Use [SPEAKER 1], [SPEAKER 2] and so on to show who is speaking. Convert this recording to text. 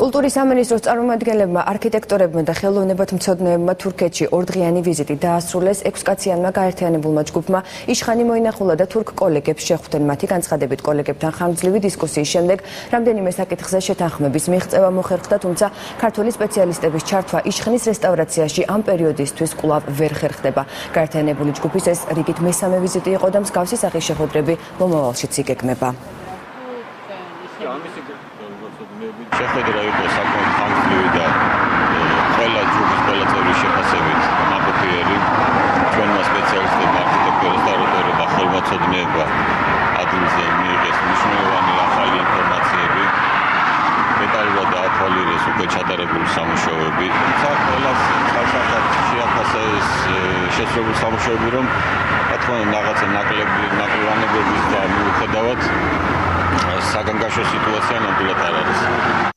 [SPEAKER 1] კულტურის სამინისტროს წარმომადგენლებმა, არქიტექტორებმა და ხელოვნებათმცოდნეებმა თურქეთში ორდღიანი ვიზიტი დაასრულეს. 6 კაციანმა გაერთიანებულმა ჯგუფმა იშხანი მოინახულა და თურქ კოლეგებს შეხვდნენ. მათი განცხადებით კოლეგებთან ხანგრძლივი დისკუსიის შემდეგ რამდენიმე საკითხზე შეთანხმების მიღწევა მოხერხდა, თუმცა ქართველი სპეციალისტების ჩართვა იშხნის რესტავრაციაში ამ პერიოდისთვის კვლავ ვერ ხერხდება. გაერთიანებული ჯგუფის ეს რიგით მესამე ვიზიტი იყო და მსგავსი სახის შეხვედრები მომავალშიც იგეგმება.
[SPEAKER 2] შეხვედრა იყო საკმაოდ ხანგრძლივი და ყველა ჯგუფის ყველა წევრის შეფასებით ნაყოფიერი. ჩვენმა სპეციალისტებმა, არქიტექტორებმა და რედაქტორებმა ხელმძღვანელობა ადგილზე მიიღეს მნიშვნელოვანი ახალი ინფორმაციები. დეტალურად დაათვალიერეს უკვე ჩატარებული სამუშაოები. თუმცა ყველას ხალხად შეაფასეს შესრულებული სამუშაოები, რომ რა თქმა უნდა რაღაცა ნაკლებიანებების და მიუხედავად საგანგაშო სიტუაცია ნამდვილად არ არის.